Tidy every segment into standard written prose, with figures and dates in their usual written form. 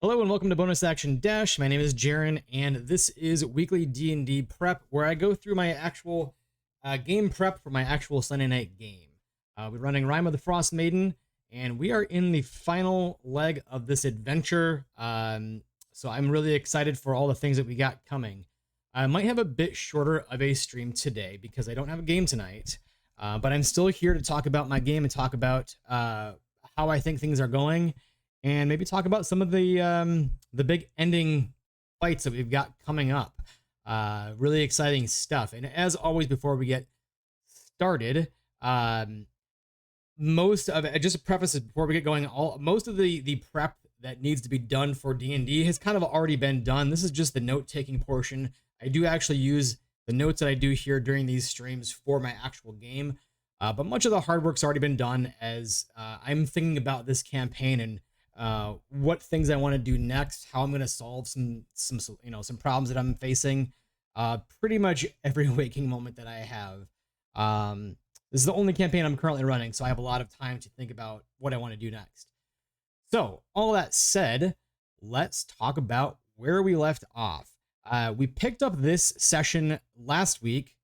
Hello and welcome to Bonus Action Dash. My name is Jaren, and this is weekly D&D prep, where I go through my actual game prep for my actual Sunday night game. We're running Rime of the Frostmaiden, and we are in the final leg of this adventure. So I'm really excited for all the things that we got coming. I might have a bit shorter of a stream today because I don't have a game tonight, but I'm still here to talk about my game and talk about how I think things are going, and maybe talk about some of the big ending fights that we've got coming up. Really exciting stuff. And as always, before we get started, most of it, just to preface this before we get going, most of the prep that needs to be done for D&D has kind of already been done. This is just the note-taking portion. I do actually use the notes that I do here during these streams for my actual game, but much of the hard work's already been done as I'm thinking about this campaign and what things I want to do next, how I'm going to solve some problems that I'm facing. Pretty much every waking moment that I have. This is the only campaign I'm currently running, so I have a lot of time to think about what I want to do next. So, all that said, let's talk about where we left off. We picked up this session last week,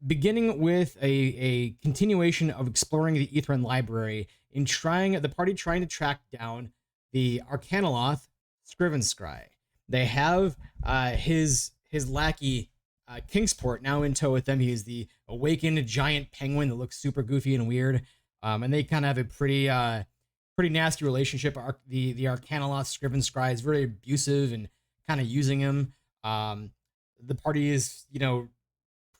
beginning with a continuation of exploring the Ithran library in the party trying to track down the Arcanoloth Scrivenscry. They have his lackey Kingsport now in tow with them. He is the awakened giant penguin that looks super goofy and weird, and they kind of have a pretty nasty relationship. The Arcanoloth Scrivenscry is very abusive and kind of using him. The party is,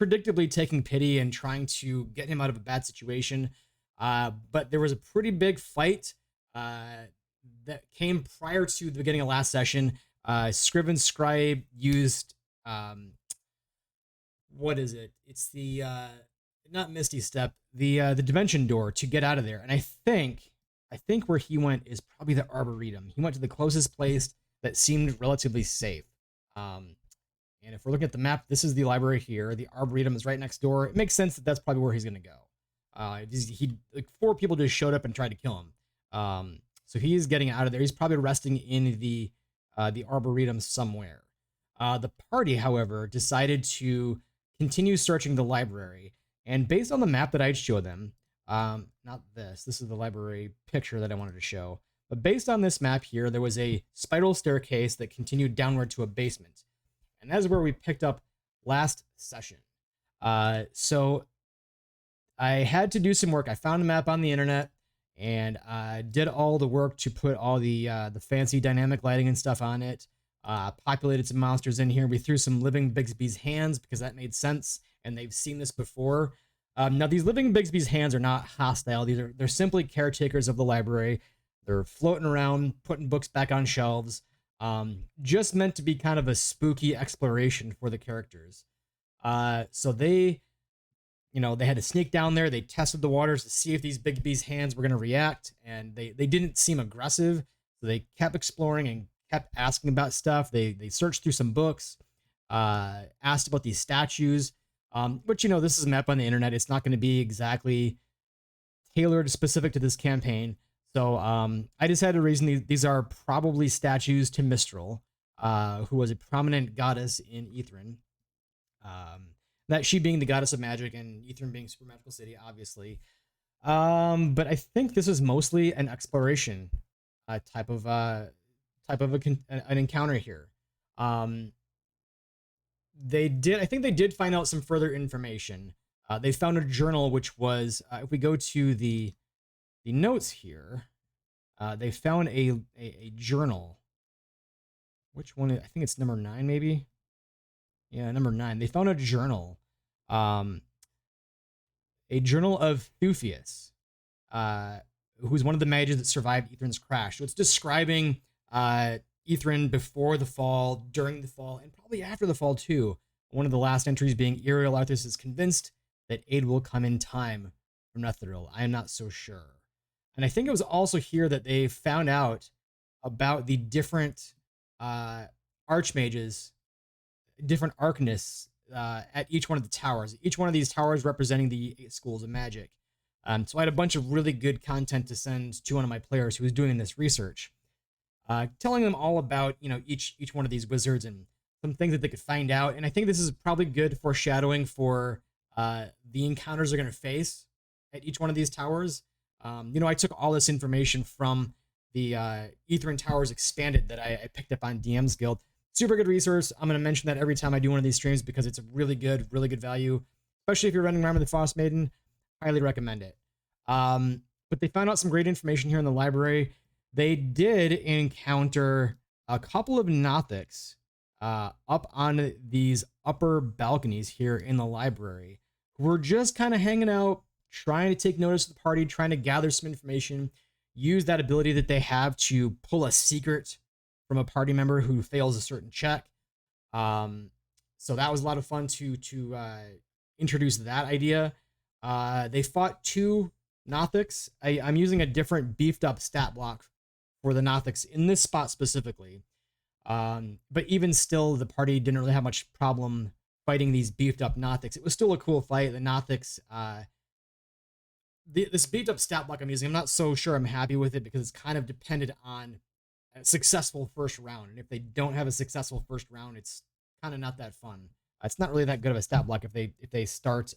predictably taking pity and trying to get him out of a bad situation. But there was a pretty big fight that came prior to the beginning of last session. Scrivenscry used what is it? It's the not Misty Step, the Dimension Door to get out of there. And I think where he went is probably the Arboretum. He went to the closest place that seemed relatively safe. And if we're looking at the map, this is the library here. The Arboretum is right next door. It makes sense that that's probably where he's going to go. Like 4 people just showed up and tried to kill him. So he's getting out of there. He's probably resting in the Arboretum somewhere. The party, however, decided to continue searching the library. And based on the map that I'd show them, not this is the library picture that I wanted to show. But based on this map here, there was a spiral staircase that continued downward to a basement. And that's where we picked up last session. So I had to do some work. I found a map on the internet and did all the work to put all the fancy dynamic lighting and stuff on it. Populated some monsters in here. We threw some living Bigsby's hands because that made sense, and they've seen this before. Now these living Bigsby's hands are not hostile. They're simply caretakers of the library. They're floating around, putting books back on shelves. Just meant to be kind of a spooky exploration for the characters. So they had to sneak down there. They tested the waters to see if these Bigsby's hands were going to react, and they didn't seem aggressive. So they kept exploring and kept asking about stuff. They searched through some books, asked about these statues. But this is a map on the internet. It's not going to be exactly tailored specific to this campaign. So I just had to reason these are probably statues to Mistral, who was a prominent goddess in Ithran. That she being the goddess of magic and Ithran being super magical city, obviously. But I think this is mostly an exploration type of an encounter here. I think they did find out some further information. They found a journal, which was, if we go to the notes here, they found a journal. Which one? I think it's number 9, maybe. Yeah, number 9. They found a journal. A journal of Thufius, who's one of the mages that survived Ithran's crash. So it's describing Ithran before the fall, during the fall, and probably after the fall too. One of the last entries being Iriel Arthas is convinced that aid will come in time from Netheril. I am not so sure. And I think it was also here that they found out about the different archmages, different arcanists at each one of the towers. Each one of these towers representing the 8 schools of magic. So I had a bunch of really good content to send to one of my players who was doing this research. telling them all about, you know, each one of these wizards and some things that they could find out. And I think this is probably good foreshadowing for the encounters they're going to face at each one of these towers. You know, I took all this information from the Ethrin Towers Expanded that I picked up on DM's Guild. Super good resource. I'm going to mention that every time I do one of these streams because it's a really good value, especially if you're running Rime of the Frostmaiden. Highly recommend it. But they found out some great information here in the library. They did encounter a couple of Nothics up on these upper balconies here in the library who were just kind of hanging out, trying to take notice of the party, trying to gather some information, use that ability that they have to pull a secret from a party member who fails a certain check. So that was a lot of fun to introduce that idea. They fought 2 Nothics. I'm using a different beefed up stat block for the Nothics in this spot specifically. But even still, the party didn't really have much problem fighting these beefed up Nothics. It was still a cool fight. The Nothics, this beefed up stat block I'm using, I'm not so sure I'm happy with it because it's kind of dependent on a successful first round. And if they don't have a successful first round, it's kind of not that fun. It's not really that good of a stat block if they start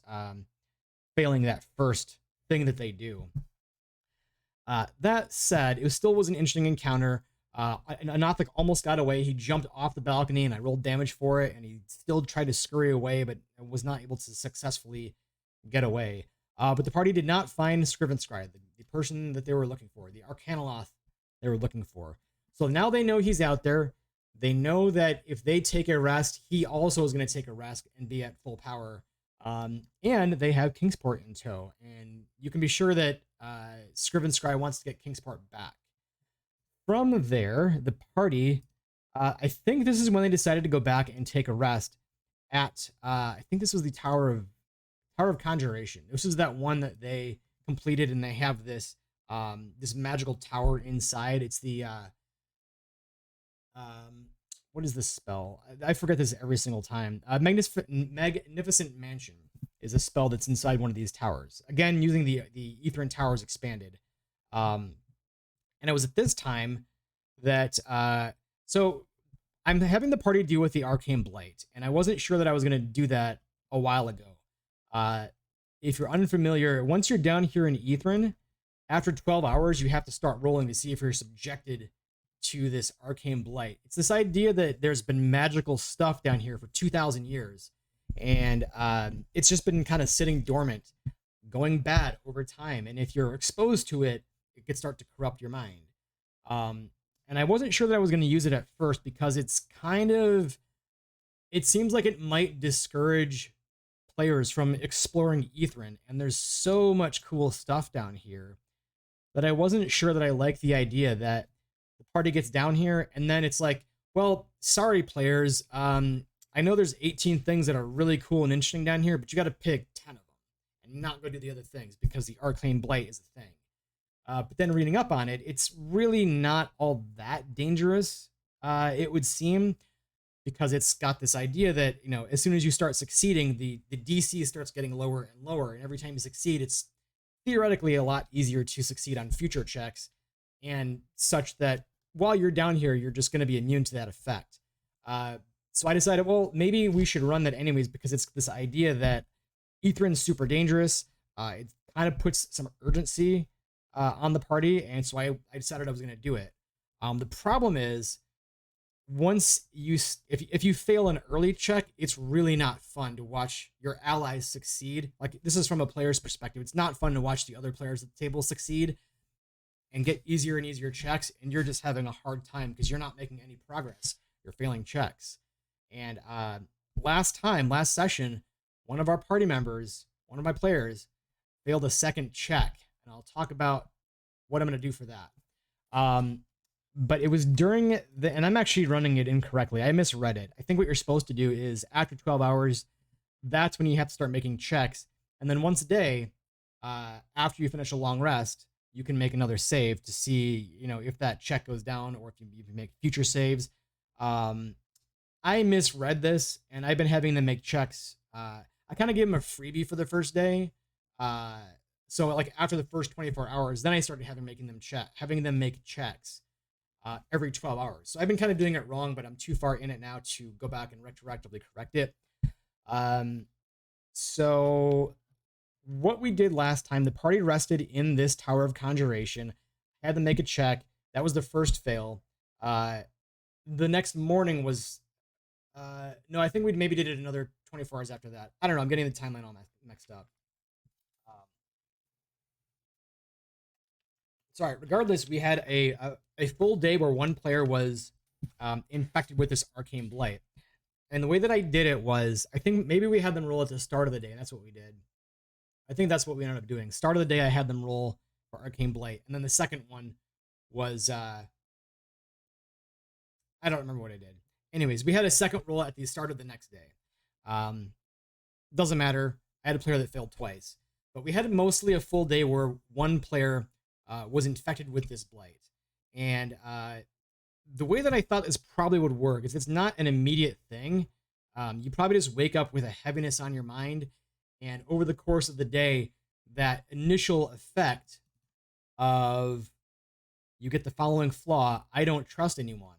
failing that first thing that they do. That said, it still was an interesting encounter. A Nothic almost got away. He jumped off the balcony and I rolled damage for it, and he still tried to scurry away, but was not able to successfully get away. But the party did not find Scrivenscry, the person that they were looking for, the Arcanoloth they were looking for. So now they know he's out there. They know that if they take a rest, he also is going to take a rest and be at full power. And they have Kingsport in tow. And you can be sure that Scrivenscry wants to get Kingsport back. From there, the party, I think this is when they decided to go back and take a rest at, I think this was the Tower of Conjuration. This is that one that they completed, and they have this this magical tower inside. It's the what is this spell? I forget this every single time. Magnificent Mansion is a spell that's inside one of these towers. Again, using the Ethrin Towers Expanded. And it was at this time that so I'm having the party deal with the Arcane Blight, and I wasn't sure that I was going to do that a while ago. If you're unfamiliar, once you're down here in Ethrin, after 12 hours, you have to start rolling to see if you're subjected to this Arcane Blight. It's this idea that there's been magical stuff down here for 2,000 years, and it's just been kind of sitting dormant, going bad over time. And if you're exposed to it, it could start to corrupt your mind. And I wasn't sure that I was going to use it at first because it's kind of, it seems like it might discourage players from exploring Ethrin, and there's so much cool stuff down here that I wasn't sure that I liked the idea that the party gets down here and then it's like, well, sorry players, I know there's 18 things that are really cool and interesting down here, but you got to pick 10 of them and not go do the other things because the Arcane Blight is a thing. But then reading up on it, it's really not all that dangerous, it would seem, because it's got this idea that, you know, as soon as you start succeeding, the DC starts getting lower and lower, and every time you succeed, it's theoretically a lot easier to succeed on future checks, and such that while you're down here, you're just going to be immune to that effect. So I decided, well, maybe we should run that anyways, because it's this idea that Ethrin's super dangerous. It kind of puts some urgency on the party, and so I decided I was going to do it. The problem is, once you, if you fail an early check, it's really not fun to watch your allies succeed. Like, this is from a player's perspective. It's not fun to watch the other players at the table succeed and get easier and easier checks, and you're just having a hard time because you're not making any progress. You're failing checks. And last session, one of our party members, one of my players, failed a second check, and I'll talk about what I'm going to do for that. But it was during the, and I'm actually running it incorrectly. I misread it. I think what you're supposed to do is after 12 hours, that's when you have to start making checks. And then once a day, after you finish a long rest, you can make another save to see, you know, if that check goes down or if you make future saves. I misread this, and I've been having them make checks. I kind of gave them a freebie for the first day. So like after the first 24 hours, then I started having them make checks. every 12 hours. So I've been kind of doing it wrong, but I'm too far in it now to go back and retroactively correct it. So what we did last time, the party rested in this Tower of Conjuration. I had them make a check. That was the first fail. The next morning was no, I think we maybe did it another 24 hours after that. I don't know. I'm getting the timeline all mixed up. Um, Sorry. Regardless, we had a full day where one player was infected with this Arcane Blight. And the way that I did it was, I think maybe we had them roll at the start of the day. And that's what we did. I think that's what we ended up doing. Start of the day, I had them roll for Arcane Blight. And then the second one was, I don't remember what I did. Anyways, we had a second roll at the start of the next day. Doesn't matter. I had a player that failed twice. But we had mostly a full day where one player was infected with this blight. And the way that I thought this probably would work is it's not an immediate thing. You probably just wake up with a heaviness on your mind. And over the course of the day, that initial effect of you get the following flaw, I don't trust anyone.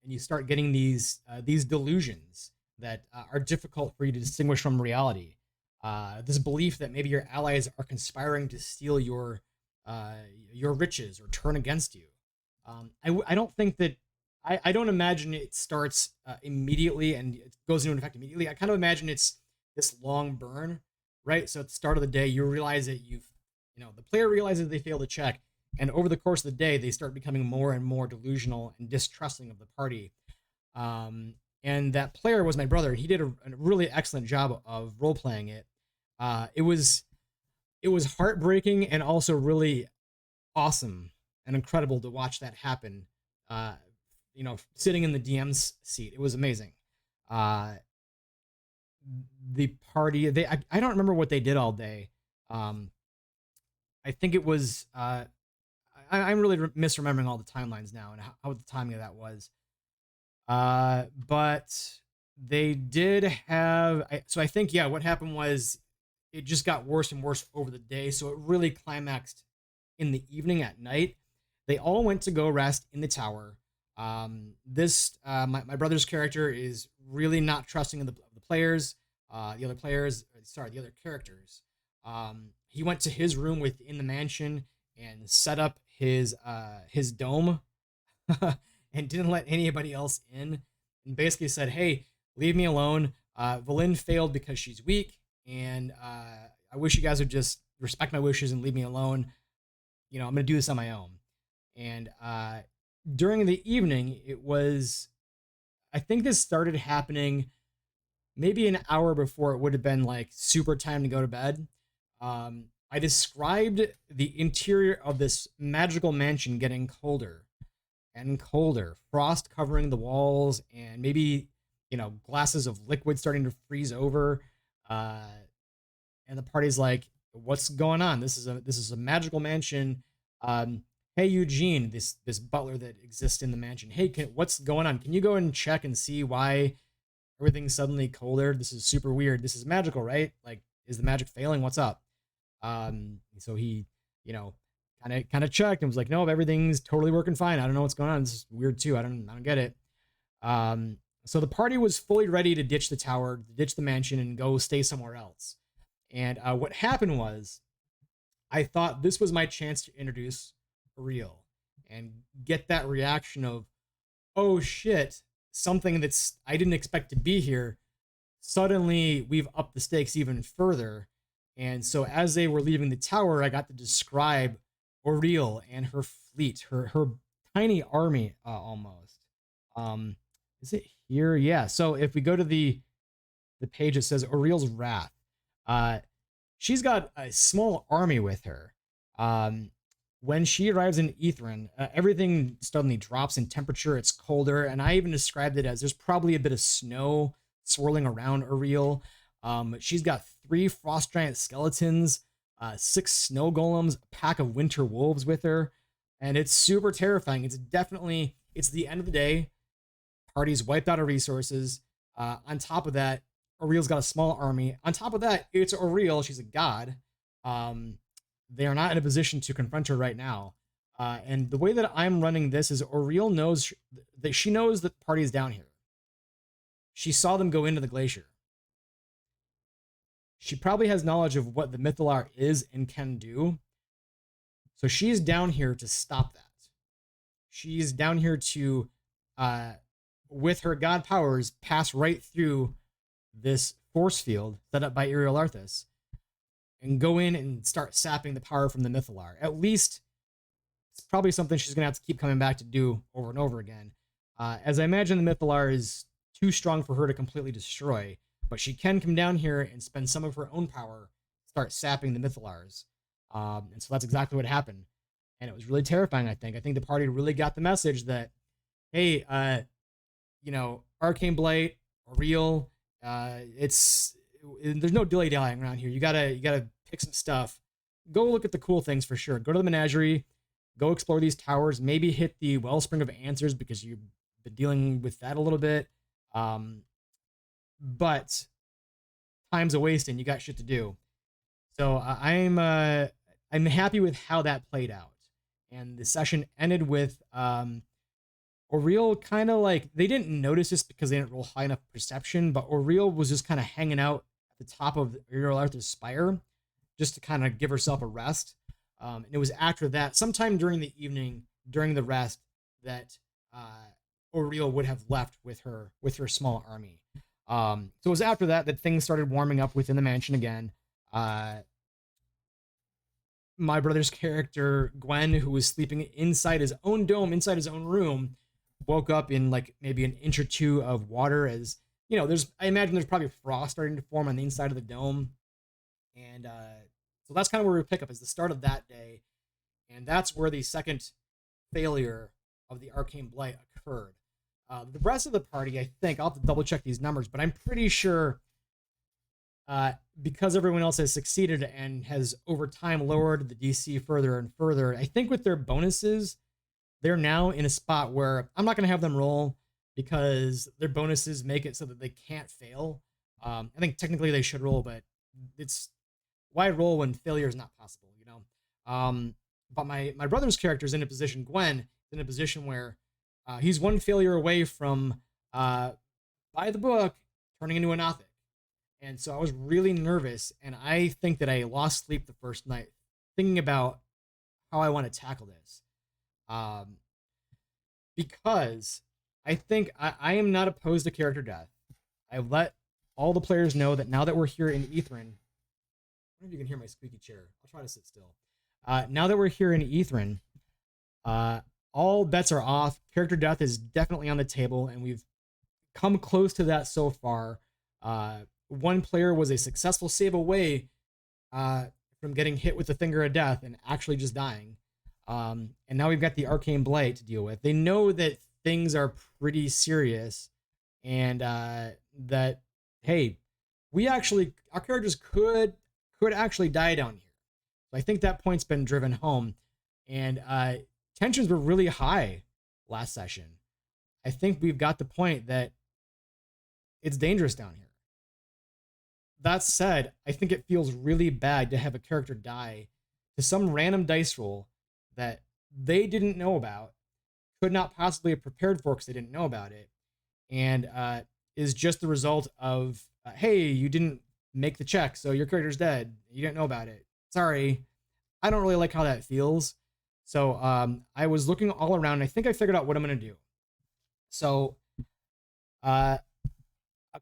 And you start getting these delusions that are difficult for you to distinguish from reality. This belief that maybe your allies are conspiring to steal your riches or turn against you. I don't think that I don't imagine it starts immediately and it goes into effect immediately. I kind of imagine it's this long burn, right? So at the start of the day, you realize that the player realizes they failed a check, and over the course of the day, they start becoming more and more delusional and distrusting of the party. And that player was my brother. He did a really excellent job of role playing it. It was heartbreaking and also really awesome and incredible to watch that happen. Sitting in the DM's seat, it was amazing. The party, I don't remember what they did all day. I think it was I'm really misremembering all the timelines now and how the timing of that was. But they did have, so I think, what happened was it just got worse and worse over the day. So it really climaxed in the evening at night. They all went to go rest in the tower. My brother's character is really not trusting of the players, the other characters. He went to his room within the mansion and set up his dome and didn't let anybody else in, and basically said, "Hey, leave me alone. Valin failed because she's weak, and I wish you guys would just respect my wishes and leave me alone. I'm going to do this on my own." And during the evening, I think this started happening maybe an hour before it would have been like super time to go to bed. I described the interior of this magical mansion getting colder and colder, frost covering the walls, and maybe, glasses of liquid starting to freeze over. And the party's like, "What's going on? This is a magical mansion. Hey, Eugene, this butler that exists in the mansion. Hey, what's going on? Can you go and check and see why everything's suddenly colder? This is super weird. This is magical, right? Like, is the magic failing? What's up?" So he, kind of checked and was like, "No, everything's totally working fine. I don't know what's going on. This is weird too. I don't get it." So the party was fully ready to ditch the tower, ditch the mansion, and go stay somewhere else. And what happened was, I thought this was my chance to introduce Real and get that reaction of, "Oh shit, something that's I didn't expect to be here. Suddenly we've upped the stakes even further." And so as they were leaving the tower, I got to describe Oriel and her fleet, her tiny army, almost. Is it here? Yeah. So if we go to the page, it says Oriel's Wrath. She's got a small army with her. When she arrives in Ethrin, everything suddenly drops in temperature. It's colder, and I even described it as there's probably a bit of snow swirling around Oriel. She's got 3 frost giant skeletons, 6 snow golems, a pack of winter wolves with her, and it's super terrifying. It's the end of the day. Party's wiped out of resources. On top of that, Oriel's got a small army. On top of that, it's Oriel. She's a god. They are not in a position to confront her right now. And the way that I'm running this is Oriel knows that she knows that the party is down here. She saw them go into the glacier. She probably has knowledge of what the Mythalar is and can do. So she's down here to stop that. She's down here to, with her god powers, pass right through this force field set up by Iriel Arthas and go in and start sapping the power from the Mythalar. At least it's probably something she's going to have to keep coming back to do over and over again. As I imagine, the Mythalar is too strong for her to completely destroy, but she can come down here and spend some of her own power, start sapping the Mythalars. And so that's exactly what happened. And it was really terrifying, I think. I think the party really got the message that, hey, Arcane Blight, Oriel, there's no dilly-dallying around here. You gotta pick some stuff. Go look at the cool things for sure. Go to the menagerie, go explore these towers, maybe hit the Wellspring of Answers because you've been dealing with that a little bit. But time's a wasting. You got shit to do. So I'm happy with how that played out. And the session ended with Oriel kind of like, they didn't notice this because they didn't roll high enough perception, but Oriel was just kind of hanging out at the top of Iriel Arthur's spire just to kind of give herself a rest. And it was after that, sometime during the evening, during the rest, that Oriel would have left with her small army. So it was after that things started warming up within the mansion again. My brother's character, Gwen, who was sleeping inside his own dome, inside his own room, woke up in like maybe an inch or two of water as, I imagine there's probably frost starting to form on the inside of the dome. And so that's kind of where we pick up is the start of that day. And that's where the second failure of the Arcane Blight occurred. The rest of the party, I think, I'll have to double check these numbers, but I'm pretty sure because everyone else has succeeded and has over time lowered the DC further and further, I think with their bonuses, they're now in a spot where I'm not going to have them roll because their bonuses make it so that they can't fail. I think technically they should roll, but it's why roll when failure is not possible, But my brother's character is in a position, Gwen, is in a position where he's one failure away from, by the book, turning into a Nothic. And so I was really nervous, and I think that I lost sleep the first night thinking about how I want to tackle this. Because I think I am not opposed to character death. I've let all the players know that now that we're here in Ithrin, I don't know if you can hear my squeaky chair. I'll try to sit still. Now that we're here in Ithrin, all bets are off. Character death is definitely on the table, and we've come close to that so far. One player was a successful save away from getting hit with the finger of death and actually just dying. And now we've got the Arcane Blight to deal with. They know that things are pretty serious and that, hey, our characters could actually die down here. So I think that point's been driven home. And tensions were really high last session. I think we've got the point that it's dangerous down here. That said, I think it feels really bad to have a character die to some random dice roll that they didn't know about, could not possibly have prepared for because they didn't know about it, and is just the result of, hey, you didn't make the check, so your character's dead. You didn't know about it. Sorry. I don't really like how that feels. So I was looking all around, and I think I figured out what I'm going to do. So a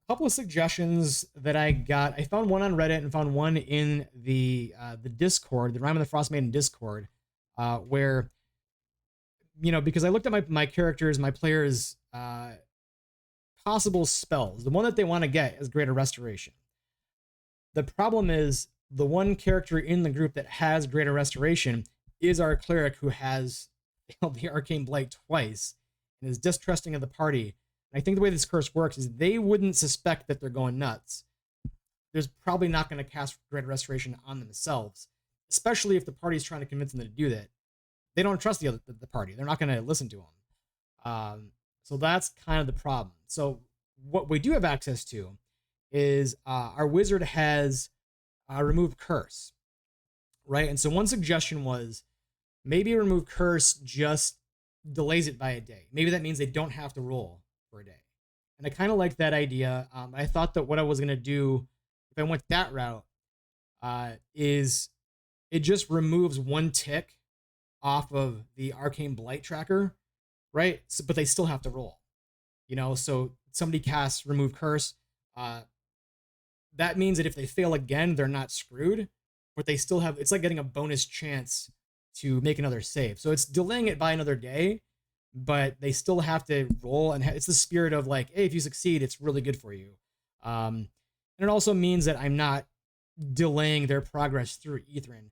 couple of suggestions that I got. I found one on Reddit and found one in the Discord, the Rime of the Frostmaiden Discord, where, because I looked at my characters, my players' possible spells. The one that they want to get is Greater Restoration. The problem is the one character in the group that has Greater Restoration is our cleric who has the Arcane Blight twice and is distrusting of the party. I think the way this curse works is they wouldn't suspect that they're going nuts. There's probably not going to cast Greater Restoration on themselves, especially if the party is trying to convince them to do that. They don't trust the party. They're not going to listen to them. So that's kind of the problem. So what we do have access to is our wizard has removed curse, right? And so one suggestion was maybe remove curse just delays it by a day. Maybe that means they don't have to roll for a day. And I kind of like that idea. I thought that what I was going to do if I went that route is it just removes one tick off of the Arcane Blight tracker, right? So, but they still have to roll, so somebody casts remove curse. That means that if they fail again, they're not screwed, but they still have, it's like getting a bonus chance to make another save. So it's delaying it by another day, but they still have to roll. And it's the spirit of like, hey, if you succeed, it's really good for you. And it also means that I'm not delaying their progress through Ethrin,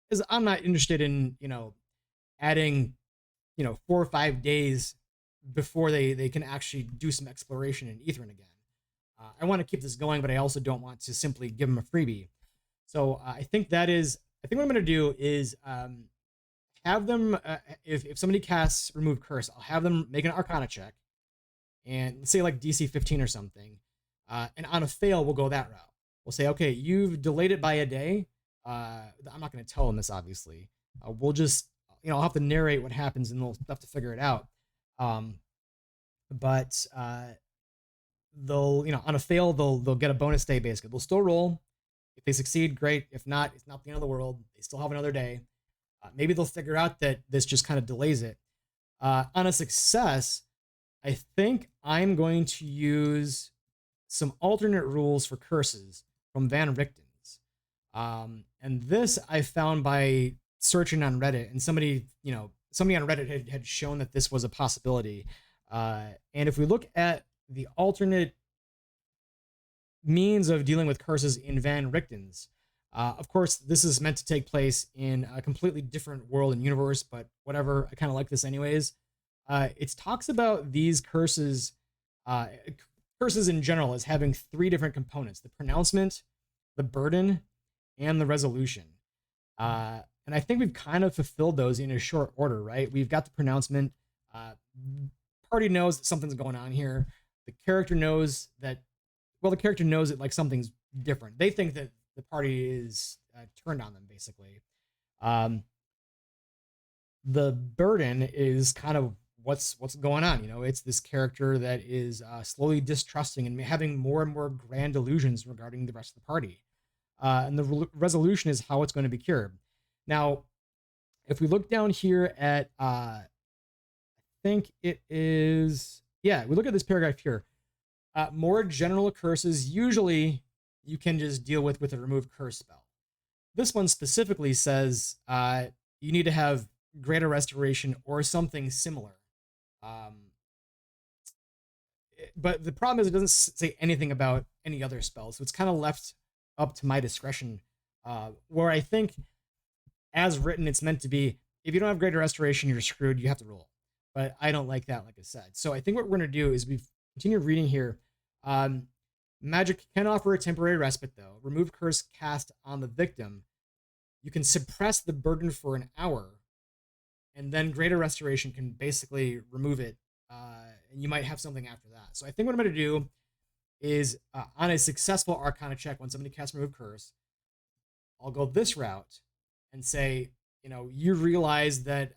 because I'm not interested in, adding, 4 or 5 days before they can actually do some exploration in Ethrin again. I want to keep this going, but I also don't want to simply give them a freebie. So I think what I'm going to do is have them, if somebody casts remove curse, I'll have them make an Arcana check, and let's say like DC 15 or something. And on a fail, we'll go that route. We'll say, okay, you've delayed it by a day. I'm not going to tell them this, obviously. We'll just, I'll have to narrate what happens, and they'll have to figure it out. But they'll, on a fail, they'll get a bonus day, basically. They'll still roll. If they succeed, great. If not, it's not the end of the world. They still have another day. Maybe they'll figure out that this just kind of delays it. On a success, I think I'm going to use some alternate rules for curses from Van Richten's. And this I found by searching on Reddit, and somebody on Reddit had shown that this was a possibility. And if we look at the alternate means of dealing with curses in Van Richten's, of course, this is meant to take place in a completely different world and universe, but whatever, I kind of like this anyways. It talks about these curses in general as having 3 different components: the pronouncement, the burden, and the resolution. And I think we've kind of fulfilled those in a short order, right? We've got the pronouncement. Party knows that something's going on here. The character knows that like something's different. They think that the party is turned on them, basically. The burden is kind of what's going on. It's this character that is slowly distrusting and having more and more grand illusions regarding the rest of the party. And the resolution is how it's going to be cured. Now, if we look down here at, I think it is, we look at this paragraph here. More general curses, usually you can just deal with a remove curse spell. This one specifically says you need to have greater restoration or something similar. But the problem is it doesn't say anything about any other spells, so it's kind of left up to my discretion, where I think, as written, it's meant to be, if you don't have greater restoration, you're screwed, you have to roll. But I don't like that, like I said. So I think what we're going to do is we continue reading here. Magic can offer a temporary respite, though. Remove curse cast on the victim. You can suppress the burden for an hour, and then greater restoration can basically remove it, and you might have something after that. So I think what I'm going to do is, on a successful Arcana check, when somebody casts remove curse, I'll go this route and say, you realize that,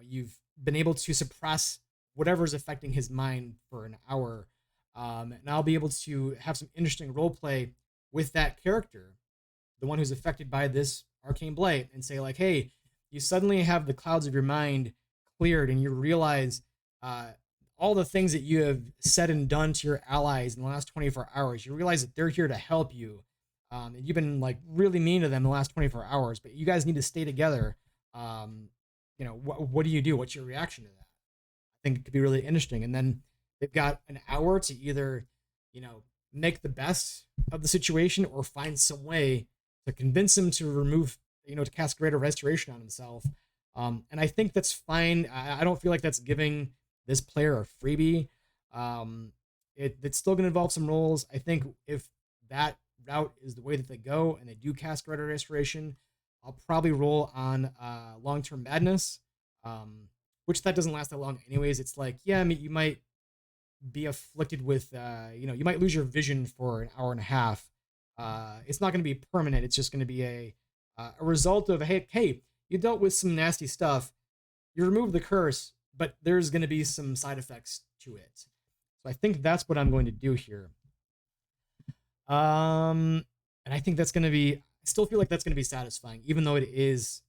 you've been able to suppress whatever's affecting his mind for an hour. And I'll be able to have some interesting role play with that character, the one who's affected by this Arcane Blight, and say like, hey, you suddenly have the clouds of your mind cleared, and you realize all the things that you have said and done to your allies in the last 24 hours. You realize that they're here to help you. And you've been like really mean to them the last 24 hours, but you guys need to stay together. What do you do? What's your reaction to that? I think it could be really interesting. And then they've got an hour to either, make the best of the situation or find some way to convince him to remove, to cast greater restoration on himself. And I think that's fine. I don't feel like that's giving this player a freebie. It's still going to involve some rolls. I think if that route is the way that they go and they do cast greater restoration, I'll probably roll on long-term madness, which that doesn't last that long anyways. It's like, you might be afflicted with, you might lose your vision for an hour and a half. It's not going to be permanent. It's just going to be a result of, hey, you dealt with some nasty stuff. You removed the curse, but there's going to be some side effects to it. So I think that's what I'm going to do here. And I think that's going to be, I still feel like that's going to be satisfying, even though it is,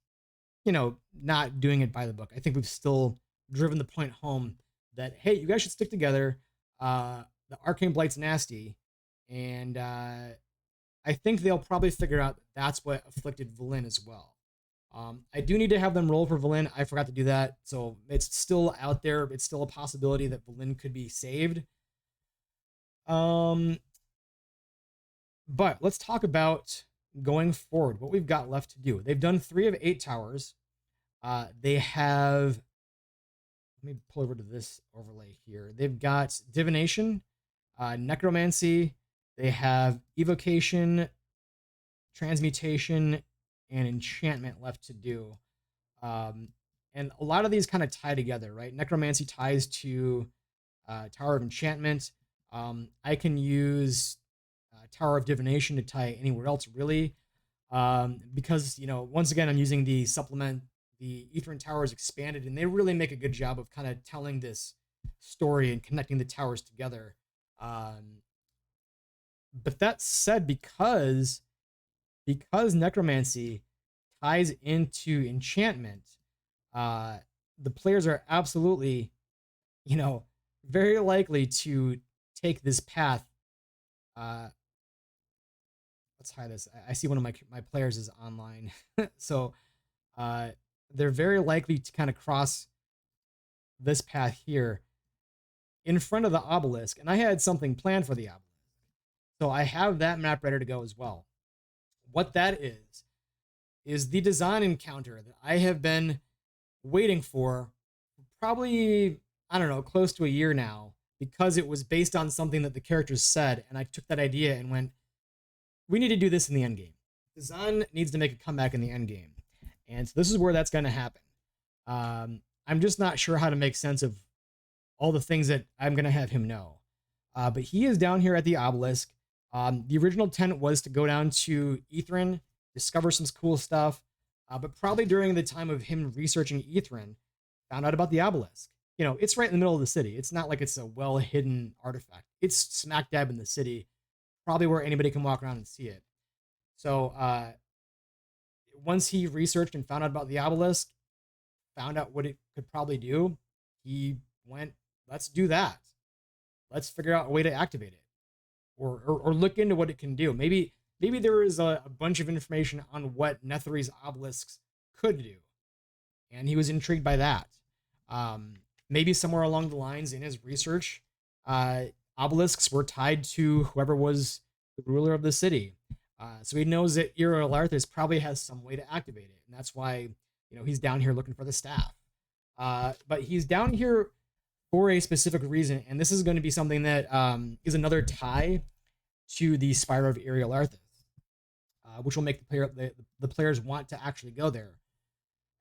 not doing it by the book. I think we've still driven the point home that, hey, you guys should stick together. The Arcane Blight's nasty. And I think they'll probably figure out that's what afflicted Valen as well. I do need to have them roll for Valen. I forgot to do that. So it's still out there. It's still a possibility that Valen could be saved. But let's talk about going forward, what we've got left to do. They've done 3 of 8 towers. They have, let me pull over to this overlay here. They've got divination, necromancy. They have evocation, transmutation, and enchantment left to do. And a lot of these kind of tie together, right? Necromancy ties to Tower of Enchantment. I can use Tower of Divination to tie anywhere else, really. Because, once again, I'm using the supplement. The Ethrin Towers expanded, and they really make a good job of kind of telling this story and connecting the towers together. But that said, because necromancy ties into enchantment, the players are absolutely, very likely to take this path. Let's hide this. I see one of my players is online. So they're very likely to kind of cross this path here in front of the obelisk. And I had something planned for the obelisk. So I have that map ready to go as well. What that is the design encounter that I have been waiting for probably, I don't know, close to a year now, because it was based on something that the characters said. And I took that idea and went, we need to do this in the end game. Design needs to make a comeback in the end game. And so this is where that's going to happen. I'm just not sure how to make sense of all the things that I'm going to have him know. But he is down here at the obelisk. The original intent was to go down to Ethrin, discover some cool stuff. But probably during the time of him researching Ethrin, found out about the obelisk. It's right in the middle of the city. It's not like it's a well-hidden artifact. It's smack dab in the city, probably where anybody can walk around and see it. So once he researched and found out about the obelisk, found out what it could probably do, he went, let's do that. Let's figure out a way to activate it, or look into what it can do. Maybe there is a bunch of information on what Netheri's obelisks could do, and he was intrigued by that. Maybe somewhere along the lines in his research, obelisks were tied to whoever was the ruler of the city. So he knows that Ira Larthus probably has some way to activate it. And that's why, he's down here looking for the staff. But he's down here for a specific reason. And this is going to be something that is another tie to the Spire of Ira Larthus, which will make the players want to actually go there.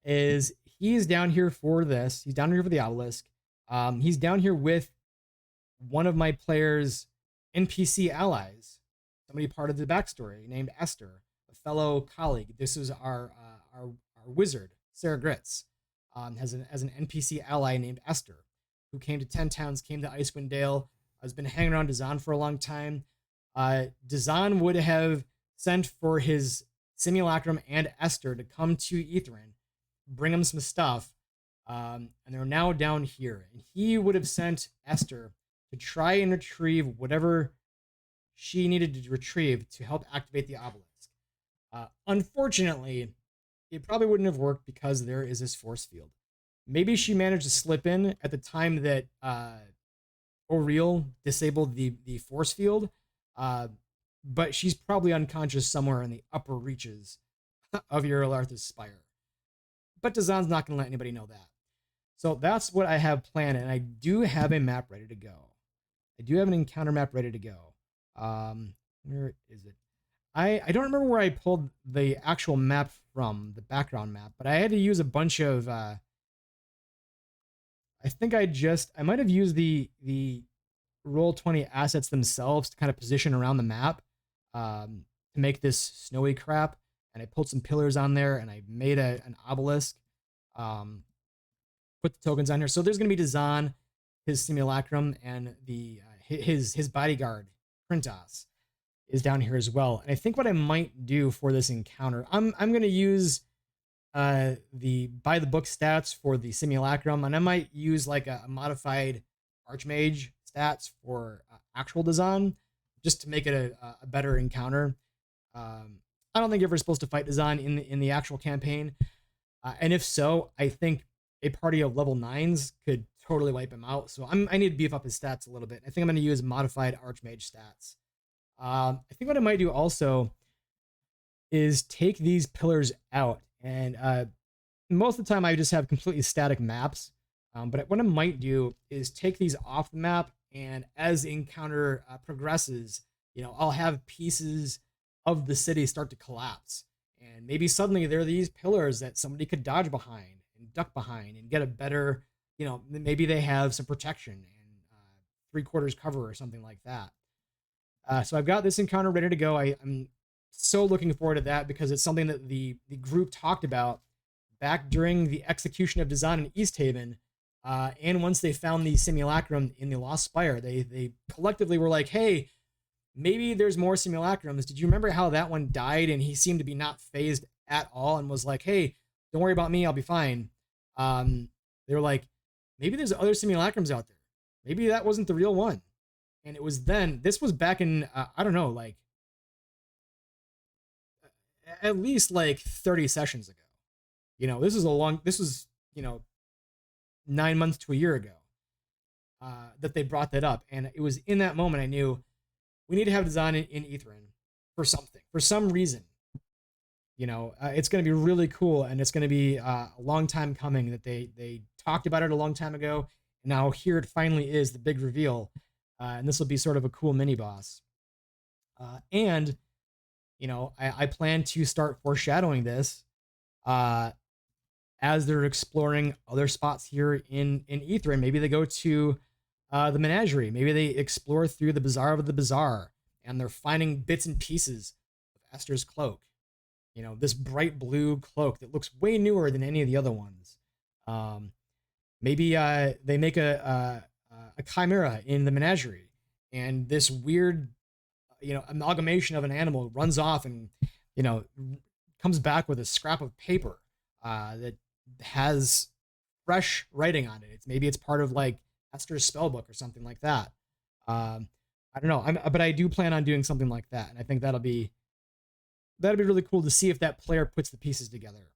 Is he's down here for this. He's down here for the obelisk. He's down here with one of my players' NPC allies, somebody part of the backstory named Esther, a fellow colleague. This is our wizard, Sarah Gritz, as an NPC ally named Esther, who came to 10 Towns, came to Icewind Dale, has been hanging around Dazan for a long time. Dazan would have sent for his simulacrum and Esther to come to Ethrin, bring him some stuff, and they're now down here. And he would have sent Esther to try and retrieve whatever she needed to retrieve to help activate the obelisk. Unfortunately, it probably wouldn't have worked because there is this force field. Maybe she managed to slip in at the time that Oriel disabled the force field, but she's probably unconscious somewhere in the upper reaches of Urilarth's spire. But Dazan's not going to let anybody know that. So that's what I have planned, and I do have a map ready to go. I do have an encounter map ready to go. Where is it? I don't remember where I pulled the actual map from, the background map, but I had to use a bunch of I might have used the Roll20 assets themselves to kind of position around the map to make this snowy crap. and I pulled some pillars on there, and I made an obelisk. Um, put the tokens on here. So there's going to be Dazan, his simulacrum, and the his bodyguard Printas is down here as well. And I think what I might do for this encounter, I'm going to use the by the book stats for the simulacrum, and I might use like a modified archmage stats for actual Dazan, just to make it a better encounter. I don't think you're ever supposed to fight Dazan in the actual campaign, and if so, I think a party of level 9s could totally wipe him out. So I need to beef up his stats a little bit. I think I'm going to use modified archmage stats. I think what I might do also is take these pillars out, and most of the time I just have completely static maps. But what I might do is take these off the map, and as the encounter progresses, I'll have pieces of the city start to collapse, and maybe suddenly there are these pillars that somebody could dodge behind and duck behind and get a better, maybe they have some protection and 3/4 cover or something like that. So I've got this encounter ready to go. I'm so looking forward to that, because it's something that the group talked about back during the execution of Dazan in East Haven. And once they found the simulacrum in the Lost Spire, they collectively were like, hey, maybe there's more simulacrums. Did you remember how that one died and he seemed to be not phased at all and was like, hey, don't worry about me, I'll be fine. They were like, maybe there's other simulacrums out there. Maybe that wasn't the real one. And it was then, this was back in, I don't know, like at least like 30 sessions ago. This was 9 months to a year ago that they brought that up. And it was in that moment I knew we need to have design in Ethrin for something, for some reason. It's going to be really cool, and it's going to be a long time coming that they talked about it a long time ago. And now here it finally is, the big reveal. And this will be sort of a cool mini boss. And I plan to start foreshadowing this as they're exploring other spots here in Ethrin. Maybe they go to the menagerie. Maybe they explore through the Bazaar of the Bazaar, and they're finding bits and pieces of Esther's cloak. This bright blue cloak that looks way newer than any of the other ones. Maybe they make a chimera in the menagerie, and this weird, amalgamation of an animal runs off and, comes back with a scrap of paper that has fresh writing on it. Maybe it's part of like Esther's spellbook or something like that. I don't know, but I do plan on doing something like that, and I think that'll be really cool to see if that player puts the pieces together.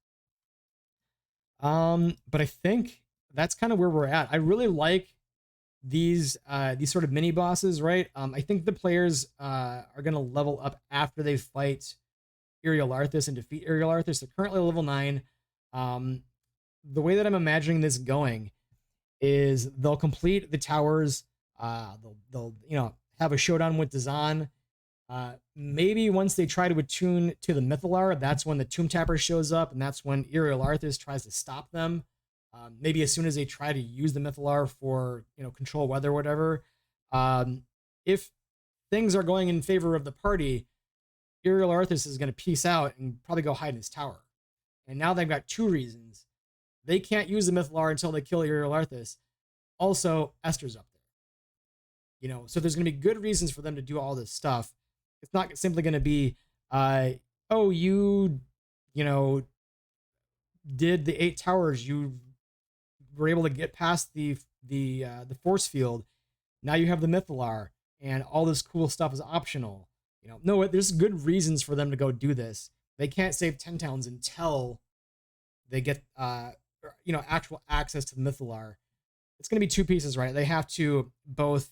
But I think that's kind of where we're at. I really like these sort of mini bosses, right? I think the players are gonna level up after they fight Iriel Arthas and defeat Iriel Arthas. They're currently level 9. The way that I'm imagining this going is they'll complete the towers. They'll have a showdown with Dazan. Maybe once they try to attune to the Mythalar, that's when the Tomb Tapper shows up, and that's when Iriel Arthas tries to stop them. Maybe as soon as they try to use the Mythalar for control weather or whatever. If things are going in favor of the party, Iriel Arthas is going to peace out and probably go hide in his tower. And now they've got 2 reasons. They can't use the Mythalar until they kill Iriel Arthas. Also, Esther's up there. So there's going to be good reasons for them to do all this stuff. It's not simply going to be, oh, you did the 8 towers. You were able to get past the force field. Now you have the Mythalar, and all this cool stuff is optional. No, there's good reasons for them to go do this. They can't save 10 towns until they get, actual access to the Mythalar. It's going to be 2 pieces, right? They have to both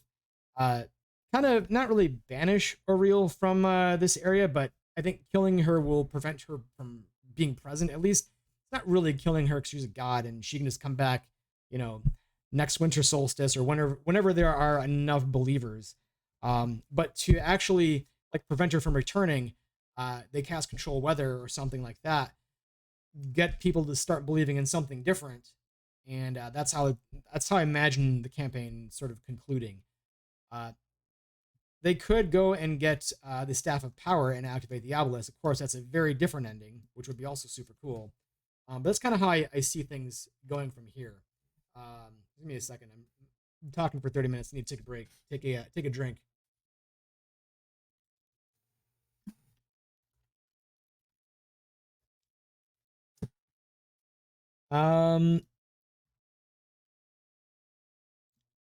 kind of not really banish Auril from this area, but I think killing her will prevent her from being present. At least it's not really killing her because she's a god and she can just come back, next winter solstice or whenever there are enough believers. But to actually prevent her from returning, they cast control weather or something like that, get people to start believing in something different. And that's how I imagine the campaign sort of concluding. they could go and get the Staff of Power and activate the Obelisk. Of course, that's a very different ending, which would be also super cool. But that's kind of how I see things going from here. Give me a second. I'm talking for 30 minutes. I need to take a break. Take a drink.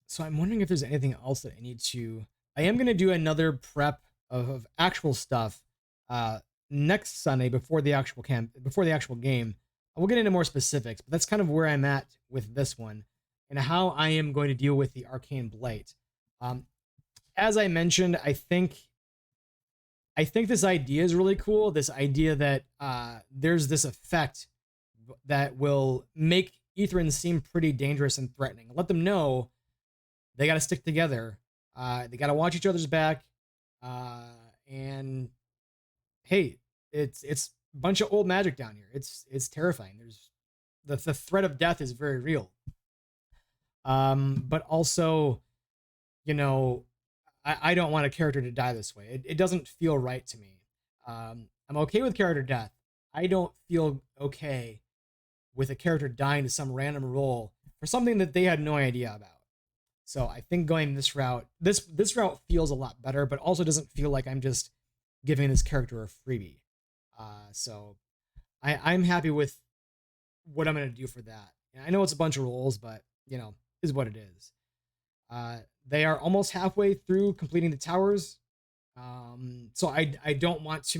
So I'm wondering if there's anything else that I need to. I am gonna do another prep of actual stuff next Sunday before the actual game. We'll get into more specifics, but that's kind of where I'm at with this one and how I am going to deal with the Arcane Blight. As I mentioned, I think this idea is really cool. This idea that there's this effect that will make Etherans seem pretty dangerous and threatening. Let them know they got to stick together. They got to watch each other's back. And hey, it's a bunch of old magic down here. It's terrifying. There's the threat of death is very real. But also, you know, I don't want a character to die this way. It doesn't feel right to me. I'm okay with character death. I don't feel okay with a character dying to some random role for something that they had no idea about. So I think going this route, this route feels a lot better, but also doesn't feel like I'm just giving this character a freebie. So I'm happy with what I'm going to do for that. And I know it's a bunch of rolls, but, you know, is what it is. They are almost halfway through completing the towers. So I don't want to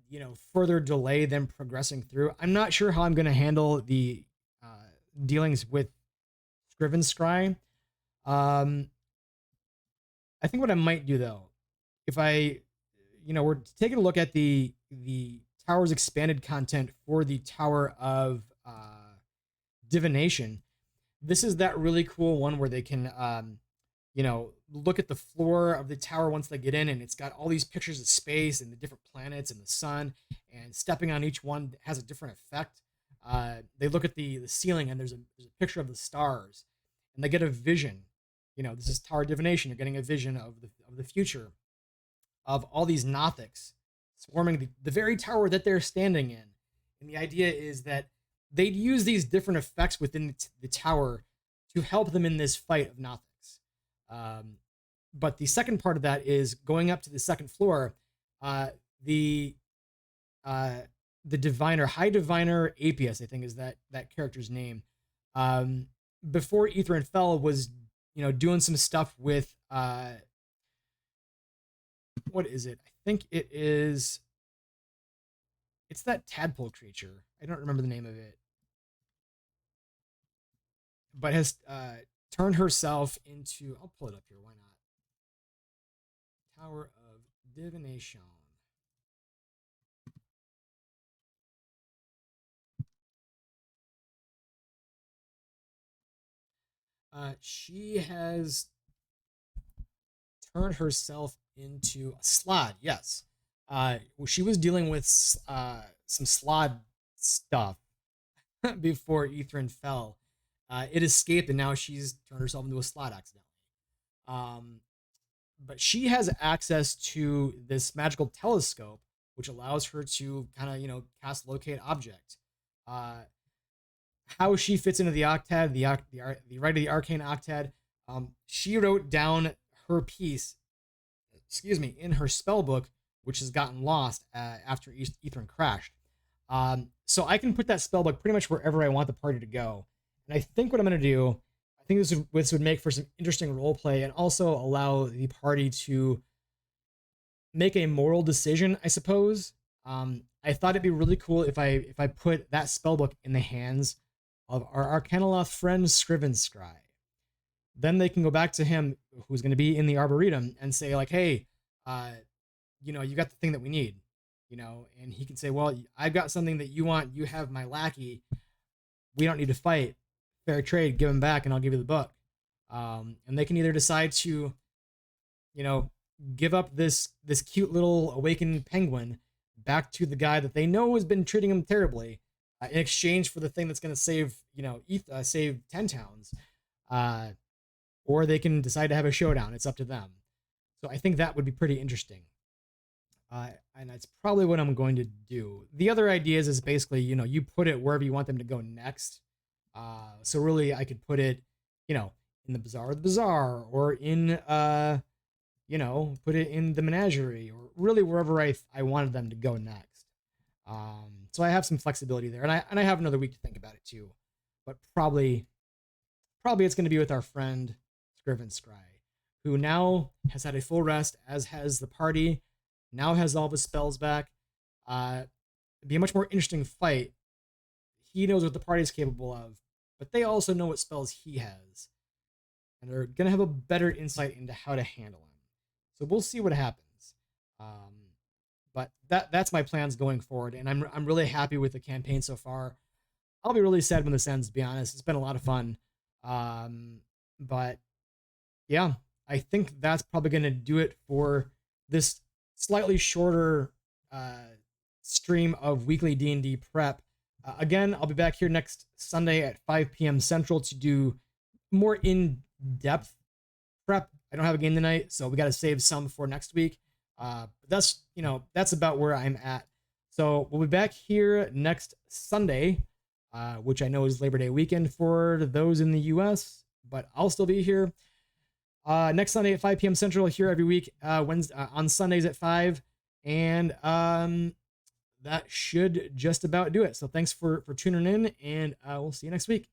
you know, further delay them progressing through. I'm not sure how I'm going to handle the dealings with Scriven Scry. I think what I might do though, if I, you know, we're taking a look at the Tower's expanded content for the Tower of Divination. This is that really cool one where they can, you know, look at the floor of the tower once they get in, and it's got all these pictures of space and the different planets and the sun, and stepping on each one has a different effect. They look at the ceiling, and there's a picture of the stars, and they get a vision. You know, this is Tower Divination. You're getting a vision of the future, of all these Nothics swarming the very tower that they're standing in. And the idea is that they'd use these different effects within the tower to help them in this fight of Nothics. But the second part of that is going up to the second floor. The diviner, High Diviner Apius, I think is that character's name. Before Ithran fell, was, you know, doing some stuff with what is it? I think it's that tadpole creature. I don't remember the name of it, but has turned herself into. I'll pull it up here. Why not? Tower of Divination. She has turned herself into a Slod. Yes. She was dealing with some Slod stuff before Ithran fell. It escaped, and now she's turned herself into a Slod accidentally. But she has access to this magical telescope, which allows her to kind of, you know, cast locate object. How she fits into the octad, the right of the arcane octad. She wrote down her piece, in her spell book, which has gotten lost after Ithran crashed. So I can put that spell book pretty much wherever I want the party to go. And I think what I'm going to do, I think this would make for some interesting role play and also allow the party to make a moral decision, I suppose. I thought it'd be really cool if I put that spellbook in the hands of our Arcanoloth friend Scriven Scry. Then they can go back to him, who's going to be in the Arboretum, and say like, hey, you know, you got the thing that we need, you know, and he can say, well, I've got something that you want. You have my lackey. We don't need to fight. Fair trade. Give him back, and I'll give you the book. And they can either decide to, you know, give up this cute little awakened penguin back to the guy that they know has been treating him terribly, in exchange for the thing that's going to save, you know, save 10 towns. or they can decide to have a showdown. It's up to them. So I think that would be pretty interesting. And that's probably what I'm going to do. The other ideas is basically, you put it wherever you want them to go next. So really, I could put it, in the Bazaar of the Bazaar, or in, put it in the Menagerie, or really wherever I wanted them to go next. So I have some flexibility there, and I have another week to think about it too. But probably it's going to be with our friend Scriven Scry, who now has had a full rest, as has the party. Now has all of his spells back. It'd be a much more interesting fight. He knows what the party is capable of, but they also know what spells he has, and they're gonna have a better insight into how to handle him. So we'll see what happens. But that's my plans going forward, and I'm really happy with the campaign so far. I'll be really sad when this ends, to be honest. It's been a lot of fun. But yeah, I think that's probably gonna do it for this slightly shorter stream of weekly D&D prep. Again, I'll be back here next Sunday at 5 p.m. Central to do more in-depth prep. I don't have a game tonight, so we got to save some for next week. But that's about where I'm at. So we'll be back here next Sunday, which I know is Labor Day weekend for those in the U.S., but I'll still be here. Next Sunday at 5 p.m. Central, here every week. Wednesday on Sundays at 5, and that should just about do it. So thanks for tuning in, and we'll see you next week.